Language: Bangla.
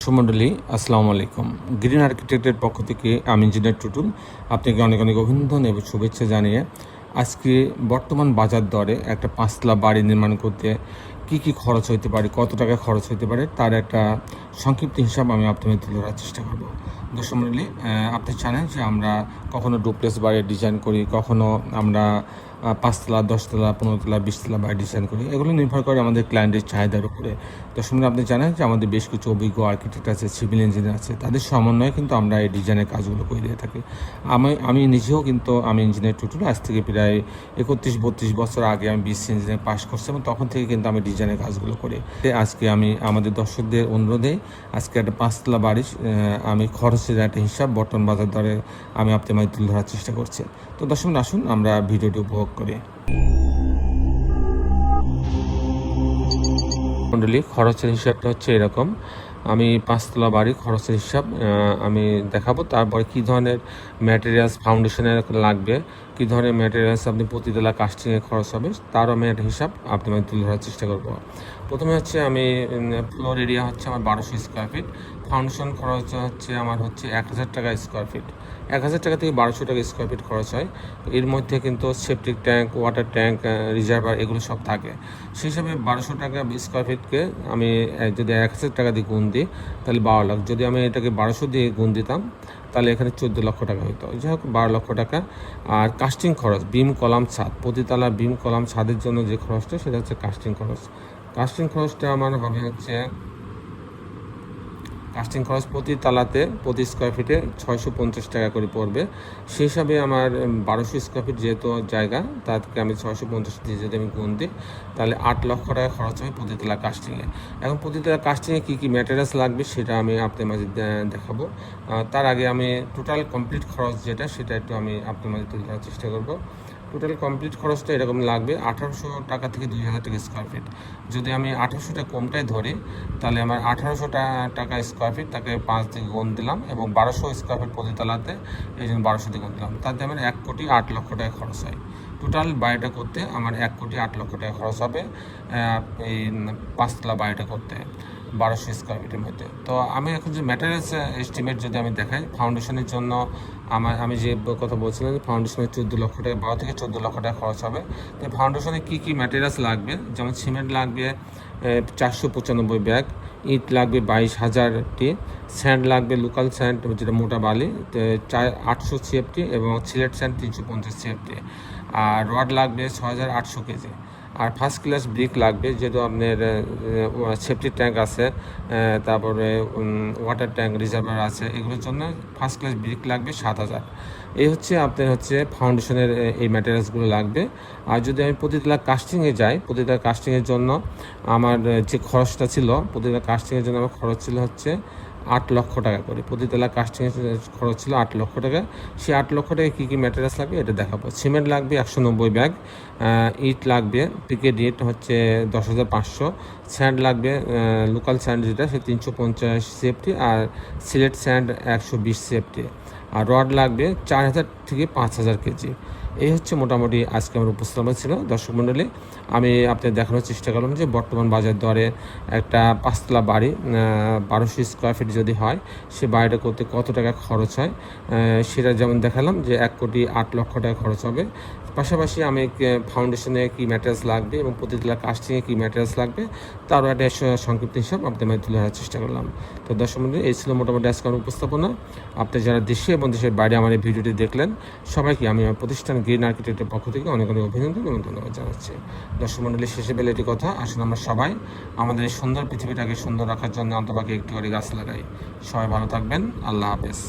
সুমন্ডলী আসসালামু আলাইকুম। গ্রিন আর্কিটেক্টের পক্ষ থেকে আমি ইঞ্জিনিয়ার টুটুল আপনাকে অনেক অনেক অভিনন্দন এবং শুভেচ্ছা জানিয়ে আজকে বর্তমান বাজার দরে একটা পাঁচতলা বাড়ি নির্মাণ করতে কি খরচ হতে পারে, কত টাকা খরচ হতে পারে তার একটা সংক্ষিপ্ত হিসাব আমি আপনাদের তুলে ধরার চেষ্টা করব। দর্শক মণ্ডলী, আপনি জানেন যে আমরা কখনো ডুপ্লেক্স বাড়ি ডিজাইন করি, কখনো আমরা পাঁচতলা, 10তলা, 15তলা, 20তলা বাড়ি ডিজাইন করি। এগুলো নির্ভর করে আমাদের ক্লায়েন্টের চাহিদার উপরে। দর্শক মণ্ডলী, আপনি জানেন যে আমাদের বেশ কিছু অভিজ্ঞ আর্কিটেক্ট আছে, সিভিল ইঞ্জিনিয়ার আছে, তাদের সমন্বয়ে কিন্তু আমরা এই ডিজাইনের কাজগুলো করে দিয়ে থাকি। আমি নিজেও কিন্তু আমি ইঞ্জিনিয়ার টুটুল। আজ থেকে প্রায় 31-32 বছর আগে আমি বিএসসি ইঞ্জিনিয়ারিং পাস করছি এবং তখন থেকে কিন্তু আমি ডিজাইনের কাজগুলো করি। আজকে আমি আমাদের দর্শকদের অনুরোধে আজকে একটা পাঁচতলা বাড়ি আমি খরচের একটা হিসাব বর্তমান বাজার দরে আমি আপনাদের তুলে ধরার চেষ্টা করছি। তো দর্শক আসুন আমরা ভিডিওটি উপভোগ করি। মণ্ডলী, খরচের হিসাবটা হচ্ছে এরকম। আমি পাঁচতলা বাড়ি খরচের হিসাব আমি দেখাবো। তারপরে কী ধরনের ম্যাটেরিয়ালস ফাউন্ডেশনের লাগবে, কী ধরনের ম্যাটেরিয়ালস আপনি প্রতিতলা কাস্টিংয়ে খরচ হবে তারও আমি একটা হিসাব আপনাদের তুলে ধরার চেষ্টা করব। প্রথমে হচ্ছে আমি ফ্লোর এরিয়া হচ্ছে আমার 1200 স্কোয়ার ফিট, ফাউন্ডেশন খরচ হচ্ছে আমার 1000 টাকা স্কোয়ার ফিট। 1000 টাকা থেকে 1200 টাকা স্কোয়ার ফিট খরচ হয়। এর মধ্যে কিন্তু septic tank, water tank, reservoir এগুলো সব থাকে। সেই হিসাবে 1200 টাকা স্কোয়ার ফিটকে আমি যদি 1000 টাকা দিয়ে গুণ দিই তাহলে 12 লাখ। যদি আমি এটাকে 1200 দিয়ে গুণ দিতাম তাহলে এখানে 14 লক্ষ টাকা হতো। যাই হোক, 12 লক্ষ টাকা। আর কাস্টিং খরচ, বিম কলাম ছাদ, প্রতিতলা বিম কলাম ছাদের জন্য যে খরচটা সেটা হচ্ছে কাস্টিং খরচ। কাস্টিং খরচটা আমার হবে হচ্ছে কাস্টিং খরচ প্রতি তালাতে প্রতি স্কোয়ার ফিটে 650 টাকা করে পড়বে। সেই হিসাবে আমার 1200 স্কোয়ার ফিট যেহেতু জায়গা, তাদেরকে আমি 650 দিয়ে যদি আমি গুণ দিই তাহলে 8 লক্ষ টাকা খরচ হবে প্রতিতলা কাস্টিংয়ে। এখন প্রতিতলা কাস্টিংয়ে কী ম্যাটেরিয়ালস লাগবে সেটা আমি আপনাদের মাঝে দেখাবো। তার আগে আমি টোটাল কমপ্লিট খরচ যেটা সেটা একটু আমি আপনাদের মাঝে তুলে ধরার চেষ্টা করব। টোটাল কমপ্লিট খরচটা এরকম লাগবে 1800 টাকা থেকে 2000 টাকা স্কোয়ার ফিট। যদি আমি 1800টা কমটাই ধরি তাহলে আমার 1800 টাকা স্কোয়ার ফিট, তাকে 5 দিয়ে গুণ দিলাম এবং 1200 স্কোয়ার ফিট প্রতিতলাতে, এই জন্য 1200 দিয়ে গুণ দিলাম। তাতে আমার 1,08,00,000 টাকা খরচ হয়। টোটাল বাড়িটা করতে আমার 1,08,00,000 টাকা খরচ হবে এই পাঁচতলা বাড়িটা করতে 1200 স্কোয়ার ফিটের মধ্যে। তো আমি এখন যে ম্যাটেরিয়ালস এস্টিমেট যদি আমি দেখাই, ফাউন্ডেশনের জন্য আমি যে কথা বলছিলাম যে ফাউন্ডেশনে 14 লক্ষ টাকা, 12 থেকে 14 লক্ষ টাকা খরচ হবে। তো ফাউন্ডেশনে কী ম্যাটেরিয়ালস লাগবে, যেমন সিমেন্ট লাগবে 495 ব্যাগ, ইট লাগবে 22,000টি, স্যান্ড লাগবে লোকাল স্যান্ড যেটা মোটা বালি 800 সিএফটি এবং সিলেট স্যান্ড 350 সিএফটি, আর রড লাগবে 6,800 কেজি। আর ফার্স্ট ক্লাস ব্রিক লাগবে, যেহেতু আপনার সেফটি ট্যাঙ্ক আছে, তারপরে ওয়াটার ট্যাঙ্ক, রিজার্ভার আছে, এগুলোর জন্য ফার্স্ট ক্লাস ব্রিক লাগবে 7,000। এই হচ্ছে আপনার ফাউন্ডেশনের এই ম্যাটেরিয়ালসগুলো লাগবে। আর যদি আমি প্রতিতলা কাস্টিংয়ে যাই, প্রতিতলা কাস্টিংয়ের জন্য আমার যে খরচটা ছিল, প্রতিতলা কাস্টিংয়ের জন্য আমার খরচ ছিল 8 লক্ষ টাকা করে। প্রতিতলা কাস্টিংয়ের খরচ ছিল 8 লক্ষ টাকা। সেই 8 লক্ষ টাকায় কী ম্যাটেরিয়ালস লাগবে এটা দেখাবো। সিমেন্ট লাগবে 190 ব্যাগ, ইট লাগবে পিকেট ইট 10,500, স্যান্ড লাগবে লোকাল স্যান্ড যেটা সে 350 সিএফটি, আর সিলেট স্যান্ড 120 সিএফটি, আর রড লাগবে 4,000 থেকে 5,000 কেজি। এই হচ্ছে মোটামুটি আজকে আমার উপস্থাপনা ছিল। দর্শক মণ্ডলী, আমি আপনাদের দেখানোর চেষ্টা করলাম যে বর্তমান বাজার দরে একটা পাঁচতলা বাড়ি 1200 স্কোয়ার ফিট যদি হয়, সে বাড়িটা করতে কত টাকা খরচ হয় সেটা যেমন দেখালাম যে 1,08,00,000 টাকা খরচ হবে। পাশাপাশি আমি ফাউন্ডেশনে কী ম্যাটেরিয়ালস লাগবে এবং প্রতিতলা কাস্টিংয়ে কী ম্যাটেরিয়ালস লাগবে তারও একটা সংক্ষিপ্ত হিসাব আপনাদের মাঝে তুলে ধরার চেষ্টা করলাম। তো দর্শক মণ্ডলী, এই ছিল মোটামুটি আজকে আমার উপস্থাপনা। আপনি যারা দেশে এবং দেশের বাইরে আমার এই ভিডিওটি দেখলেন সবাইকে আমি আমার প্রতিষ্ঠান গ্রিন আর্কিটেক্টের পক্ষ থেকে অনেক অনেক অভিনন্দন এবং ধন্যবাদ জানাচ্ছি। দর্শক মণ্ডলী, শেষে বেলে একটি কথা, আসুন আমরা সবাই আমাদের এই সুন্দর পৃথিবীটাকে সুন্দর রাখার জন্য অন্তপাকে একটি করে গাছ লাগাই। সবাই ভালো থাকবেন। আল্লাহ হাফেজ।